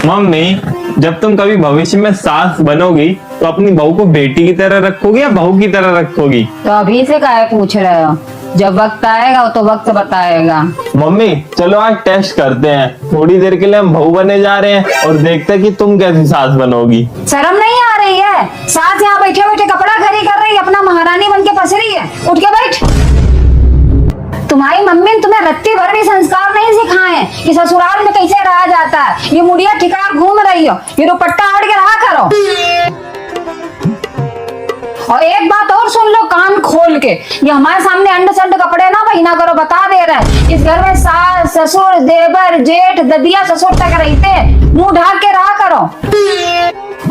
Mummy, जब तुम कभी भविष्य में सास बनोगी तो अपनी बहू को बेटी की तरह रखोगी या बहू की तरह रखोगी? तो अभी से काहे पूछ रहे हो? जब वक्त आएगा तो वक्त बताएगा। मम्मी चलो आज टेस्ट करते हैं। थोड़ी देर के लिए हम बहू बने जा रहे हैं और देखते हैं कि तुम कैसी सास बनोगी। शर्म नहीं आ रही है? सास यहाँ बैठे बैठे कपड़ा खड़ी कर रही है, अपना महारानी बन के पस रही है। उठ के बैठ। तुम्हारी मम्मी ने तुम्हें रत्ती भर भी संस्कार नहीं सिखाए हैं कि ससुराल में कैसे रहा जाता है। ये मुड़िया ठिकार घूम रही हो, ये दुपट्टा ओढ़ के रहा करो। और एक बात और सुन लो कान खोल के, ये हमारे सामने अंड संड कपड़े ना पहना करो। बता दे रहे हैं, इस घर में सास ससुर देवर जेठ ददिया ससुर तक रहते हैं, मुंह ढाक के रहा करो।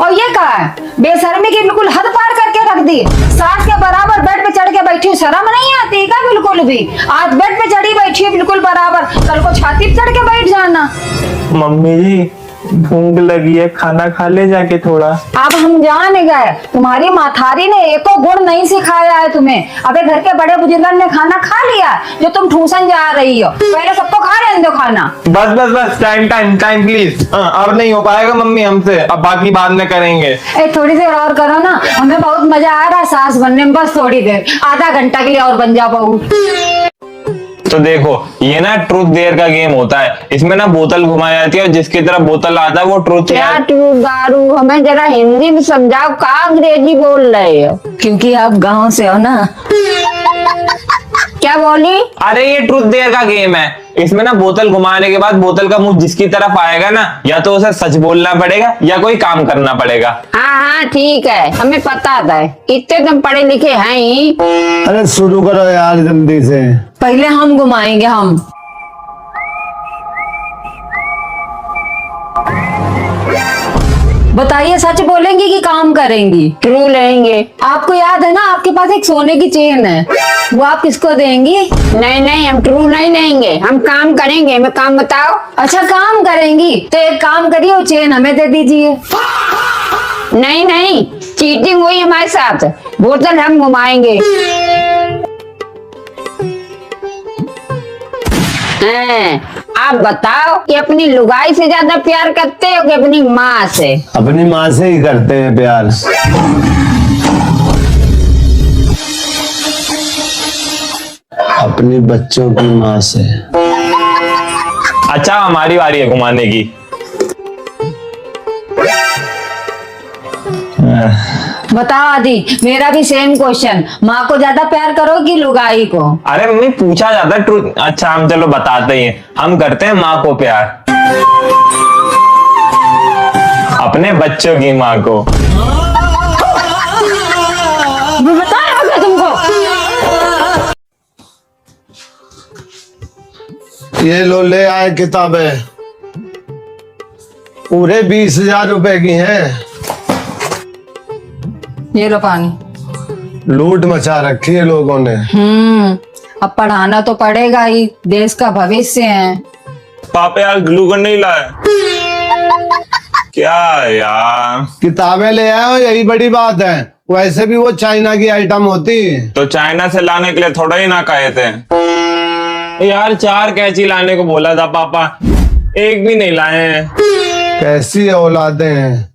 और ये कहा है बेशर्मी की बिल्कुल हद पार करके रख दी। सास के बराबर बेड पे चढ़ के बैठी, शर्म नहीं आती क्या बिल्कुल भी? आज बेड पे चढ़ी बैठी है बिल्कुल बराबर, कल को छाती पे चढ़ के बैठ जाना। मम्मी जी भूख लगी है, खाना खा ले जाके थोड़ा। अब हम जान गए, तुम्हारी माथारी ने एको गुण नहीं सिखाया है तुम्हें। अबे घर के बड़े बुजुर्गों ने खाना खा लिया जो तुम ठूसन जा रही हो। पहले सबको खा लेने दो खाना। बस बस बस, टाइम टाइम टाइम प्लीज। अब नहीं हो पाएगा मम्मी हमसे, अब बाकी बाद में करेंगे। थोड़ी देर और करो ना, हमें बहुत मजा आ रहा है सास बनने में। बस थोड़ी देर, आधा घंटा के लिए और बन जा बहू। तो देखो ये ना ट्रूथ देयर का गेम होता है। इसमें ना बोतल घुमाई जाती है और जिसकी तरफ बोतल आता है वो ट्रूथ। क्या ट्रूथ दारू? हमें जरा हिंदी में समझाओ, का अंग्रेजी बोल रहे हो? क्योंकि आप गांव से हो ना। क्या बोली? अरे ये ट्रूथ देयर का गेम है। इसमें ना बोतल घुमाने के बाद बोतल का मुंह जिसकी तरफ आएगा ना, या तो उसे सच बोलना पड़ेगा या कोई काम करना पड़ेगा। हाँ ठीक है, हमें पता था, इतने तुम पढ़े लिखे हैं ही। अरे शुरू करो यार जल्दी से। पहले हम घुमाएंगे। हम बताइए, सच बोलेंगी कि काम करेंगी? ट्रू लेंगे। आपको याद है ना आपके पास एक सोने की चेन है, वो आप किसको देंगी? नहीं नहीं, हम ट्रू नहीं लेंगे, हम काम करेंगे। हमें काम बताओ। अच्छा काम करेंगी तो एक काम करिए, वो चेन हमें दे दीजिए। नहीं नहीं, चीटिंग हुई हमारे साथ। बोतल हम घुमाएंगे। आप बताओ कि अपनी लुगाई से ज्यादा प्यार करते हो कि अपनी माँ से? अपनी माँ से ही करते हैं प्यार। अपने बच्चों की माँ से। अच्छा हमारी बारी है घुमाने की। बताओ आदि, मेरा भी सेम क्वेश्चन। माँ को ज्यादा प्यार करो कि लुगाई को? अरे मम्मी पूछा जाता है ट्रूथ। अच्छा हम चलो बताते ही हैं। हम करते हैं माँ को प्यार, अपने बच्चों की माँ को। बताया होगा तुमको। ये लो, ले आए किताबें, पूरे 20,000 रुपए की हैं। ये लो पानी। लूट मचा रखी है लोगों ने। अब पढ़ाना तो पड़ेगा ही, देश का भविष्य है। पापा यार ग्लूगन नहीं लाए क्या यार? किताबें ले आए हो, यही बड़ी बात है। वैसे भी वो चाइना की आइटम होती है। तो चाइना से लाने के लिए थोड़ा ही ना कहे थे यार। 4 कैंची लाने को बोला था पापा, एक भी नहीं लाए हैं। कैसी औलादें हैं,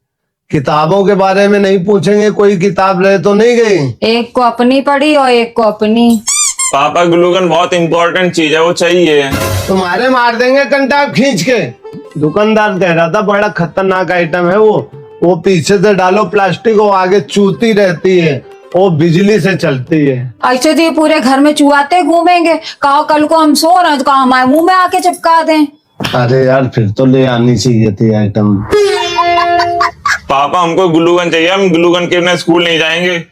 किताबों के बारे में नहीं पूछेंगे। कोई किताब ले तो नहीं गई? एक को अपनी पढ़ी और एक को अपनी। पापा ग्लूगन बहुत इंपॉर्टेंट चीज है, वो चाहिए। तुम्हारे मार देंगे कंटाप खींच के। दुकानदार कह रहा था बड़ा खतरनाक आइटम है वो पीछे से डालो प्लास्टिक, वो आगे चूती रहती है, वो बिजली से चलती है। ऐसे तो ये पूरे घर में चुआते घूमेंगे। कहा कल को हम सो रहे हैं तो कहा हमारे मुंह में आके चिपका दें। अरे यार फिर तो ले आनी चाहिए थी आइटम। पापा हमको ग्लूगन चाहिए, हम ग्लूगन के बिना स्कूल नहीं जाएंगे।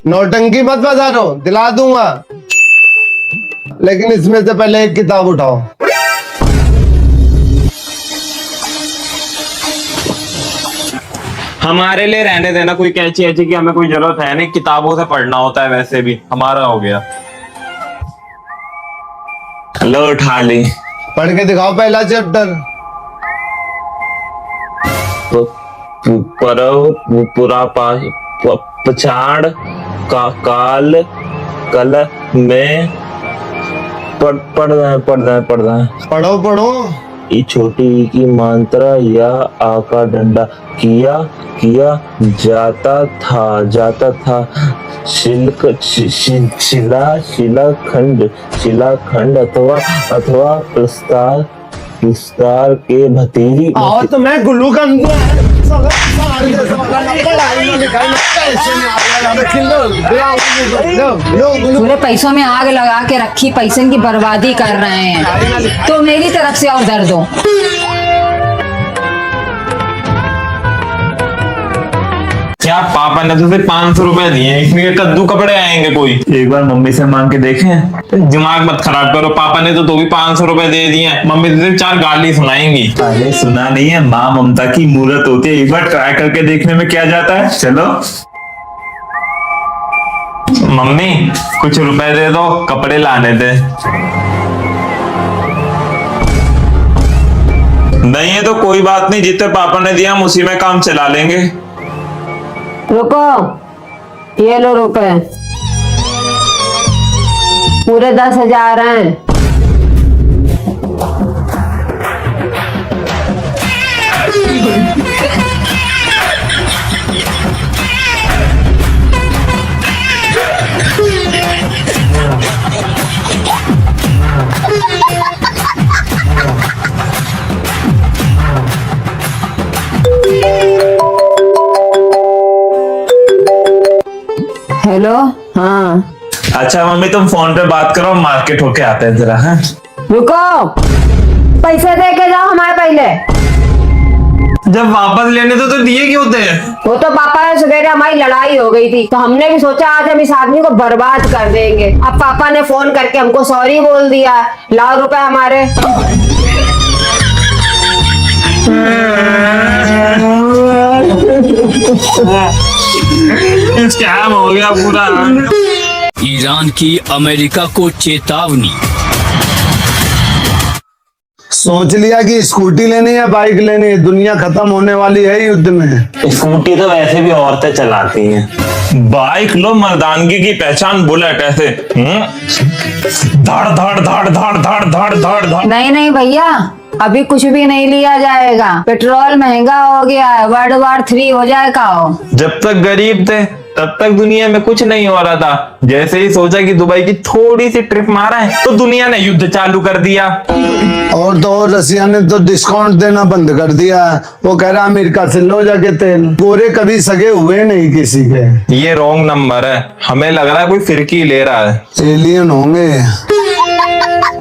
नौटंकी मत बजारो, दिला दूंगा, लेकिन इसमें से पहले एक किताब उठाओ। हमारे लिए रहने देना, कोई कैंची ऐची की हमें कोई जरूरत है नहीं। किताबों से पढ़ना होता है, वैसे भी हमारा हो गया। लो उठा ली। पढ़ के दिखाओ पहला चैप्टर। पूरा पछाड़ का काल कल में पढ़ रहा है। पढ़ो पढ़ो। ई छोटी ई की मात्रा या आ का डंडा, किया किया जाता था शिल्क शिलाखंड अथवा प्रस्तार के भतीजी। और तो मैं गुल्लू का पूरे पैसों में आग लगा के रखी, पैसे की बर्बादी कर रहे हैं। तो मेरी तरफ से और दर्द दो। क्या पापा ने तो सिर्फ 500 रुपए दिए, इसमें कद्दू कपड़े आएंगे कोई? एक बार मम्मी से मांग के देखें। दिमाग मत खराब करो, पापा ने तो भी 500 रुपए दे दिए, मम्मी तो सिर्फ 4 गाली सुनाएंगी। अरे सुना नहीं है, माँ ममता की मूरत होती है, एक बार ट्राई करके देखने में क्या जाता है। चलो मम्मी कुछ रुपए दे दो, कपड़े लाने थे। नहीं है तो कोई बात नहीं, जितने पापा ने दिया हम उसी में काम चला लेंगे। रुको, ये लो रुपए, पूरे 10,000 हैं। हेलो, हाँ अच्छा मम्मी तुम फोन पे बात करो, मार्केट होके आते हैं जरा। हाँ रुको, पैसे दे के जाओ हमारे पहले। जब वापस लेने तो दिए क्यों थे? वो तो पापा ने सवेरे हमारी लड़ाई हो गई थी, तो हमने भी सोचा आज हम इस आदमी को बर्बाद कर देंगे। अब पापा ने फोन करके हमको सॉरी बोल दिया। लाओ रुपए हमारे। स्कैम हो गया पूरा। ईरान की अमेरिका को चेतावनी। सोच लिया कि स्कूटी लेनी है बाइक लेनी है, दुनिया खत्म होने वाली है युद्ध में। स्कूटी तो वैसे भी औरतें चलाती हैं, बाइक लो मर्दानगी की पहचान बुलेट ऐसे धाड़ धाड़ धाड़ धाड़ धाड़ धाड़ धाड़ धाड़। नहीं नहीं भैया, अभी कुछ भी नहीं लिया जाएगा। पेट्रोल महंगा हो गया है, वर्ल्ड वॉर 3 हो जाएगा। जब तक गरीब थे तब तक दुनिया में कुछ नहीं हो रहा था, जैसे ही सोचा कि दुबई की थोड़ी सी ट्रिप मारा है तो दुनिया ने युद्ध चालू कर दिया। और तो और रसिया ने तो डिस्काउंट देना बंद कर दिया। वो कह रहा अमेरिका से लो जाके तेल। गोरे कभी सगे हुए नहीं किसी के। ये रॉन्ग नंबर है, हमें लग रहा है कोई फिरकी ले रहा है। एलियन होंगे।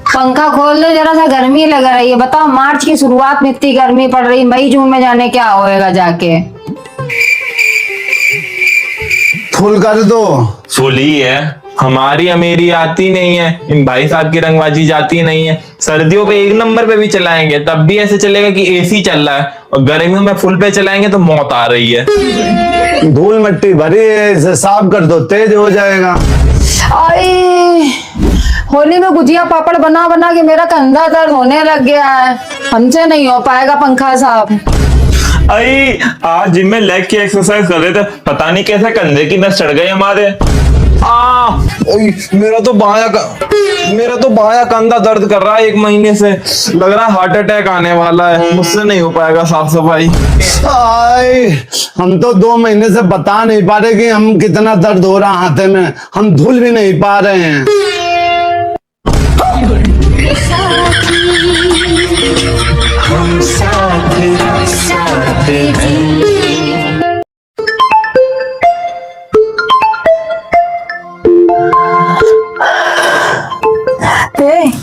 पंखा खोल दो जरा सा, गर्मी लग रही है। बताओ, मार्च की शुरुआत में इतनी गर्मी पड़ रही, मई जून में जाने क्या होएगा जाके। फुल कर दो। फुल ही है, हमारी अमेरी आती नहीं है, इन भाई साहब की रंगबाजी जाती नहीं है। सर्दियों पे 1 नंबर पे भी चलाएंगे तब भी ऐसे चलेगा कि एसी चल रहा है, और गर्मियों में फुल पे चलाएंगे तो मौत आ रही है। धूल मिट्टी भरी है, इसे साफ कर दो, तेज हो जाएगा। आई, होली में गुजिया पापड़ बना बना के मेरा कंधा दर्द होने लग गया है। हमसे नहीं हो पाएगा पंखा साहब। अरे आज जिम में लेग की एक्सरसाइज कर रहे थे, पता नहीं कैसे कंधे की नस चढ़ गई हमारे। मेरा तो बायां कंधा दर्द कर रहा है 1 महीने से, लग रहा है हार्ट अटैक आने वाला है। मुझसे नहीं हो पाएगा साफ सफाई। हम तो 2 महीने से बता नहीं पा रहे कि हम कितना दर्द हो रहा हाथे में, हम धुल भी नहीं पा रहे हैं।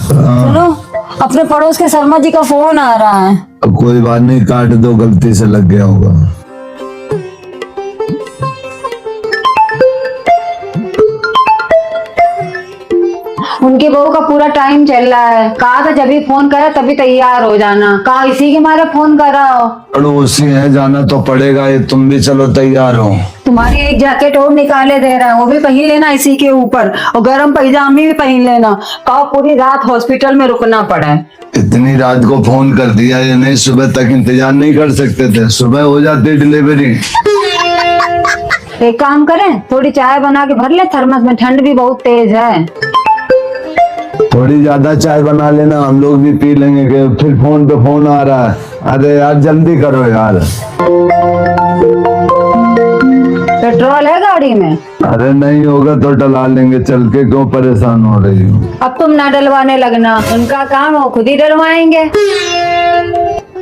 सुनो, अपने पड़ोस के शर्मा जी का फोन आ रहा है। अब कोई बात नहीं, काट दो, गलती से लग गया होगा। उनकी बहू का पूरा टाइम चल रहा है। कहा था जब भी फोन करे तभी तैयार हो जाना, कहा इसी के मारे फोन कर रहा हो। पड़ोसी है, जाना तो पड़ेगा, ये तुम भी चलो तैयार हो। तुम्हारी एक जैकेट और निकाले दे रहा है, वो भी पहन लेना इसी के ऊपर, और गर्म पैजामी भी पहन लेना। कहा पूरी रात हॉस्पिटल में रुकना पड़ा है। इतनी रात को फोन कर दिया, ये नहीं सुबह तक इंतजार नहीं कर सकते थे? सुबह हो जाती डिलीवरी। एक काम करें, थोड़ी चाय बना के भर ले थर्मस में, ठंड भी बहुत तेज है। थोड़ी ज्यादा चाय बना लेना, हम लोग भी पी लेंगे। कि फिर फोन पे फोन आ रहा है। अरे यार जल्दी करो यार। पेट्रोल है गाड़ी में? अरे नहीं होगा तो डला लेंगे चल के, क्यों परेशान हो रही हो? अब तुम ना डलवाने लगना, उनका काम हो खुद ही डलवाएंगे।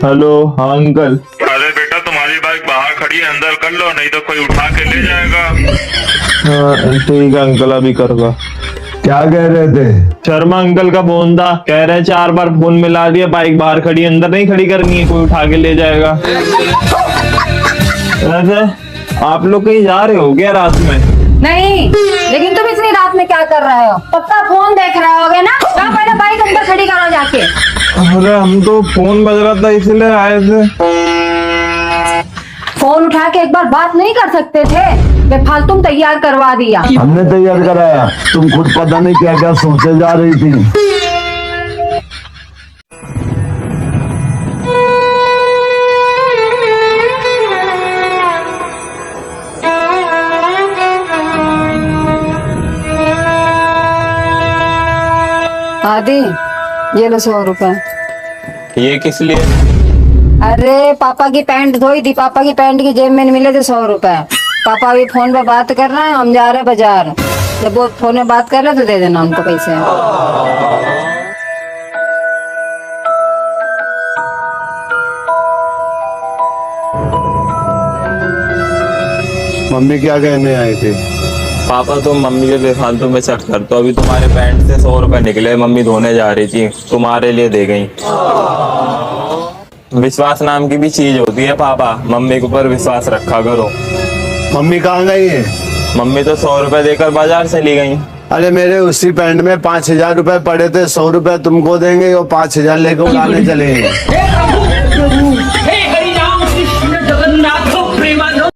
हेलो, हाँ अंकल। अरे बेटा तुम्हारी बाइक बाहर खड़ी है, अंदर कर लो, नहीं तो कोई उठा के ले जाएगा। हाँ ठीक है अंकल, अभी करूँगा। क्या कह रहे थे? शर्मा अंकल का फोन था, कह रहे हैं 4 बार फोन मिला दिया, बाइक बाहर खड़ी है, अंदर नहीं खड़ी करनी है, कोई उठा के ले जाएगा। वैसे आप लोग कहीं जा रहे हो क्या रात में? नहीं, लेकिन तुम इतनी रात में क्या कर रहे हो? पक्का फोन देख रहे होगे ना? जाओ पहले बाइक अंदर खड़ी करो जाके। अरे हम तो फोन बज रहा था इसलिए आए थे। फोन उठा के एक बार बात नहीं कर सकते थे? बेफालतू तुम तैयार करवा दिया। हमने तैयार कराया, तुम खुद पता नहीं क्या क्या सोचे जा रही थी। आदि, ये लो 100 रुपए। ये किस लिए? अरे पापा की पैंट धोई थी, पापा की पैंट की जेब में मिले थे 100 रुपए। पापा अभी फोन पे बात कर रहे हैं, हम जा रहे हैं बाजार। जब वो फोन में बात कर रहे हैं तो दे देना उनको पैसे। मम्मी क्या कहने आई थी? पापा तुम मम्मी के बेफालतू में शक कर, तो अभी तुम्हारे पैंट से 100 रुपए निकले, मम्मी धोने जा रही थी, तुम्हारे लिए दे गई। विश्वास नाम की भी चीज होती है पापा, मम्मी के ऊपर विश्वास रखा करो। मम्मी कहाँ गई है? मम्मी तो 100 रुपए देकर बाजार चली गई। अरे मेरे उसी पैंट में 5000 रुपए पड़े थे, 100 रुपए तुमको देंगे और 5000 लेकर उड़ाने चलेंगे।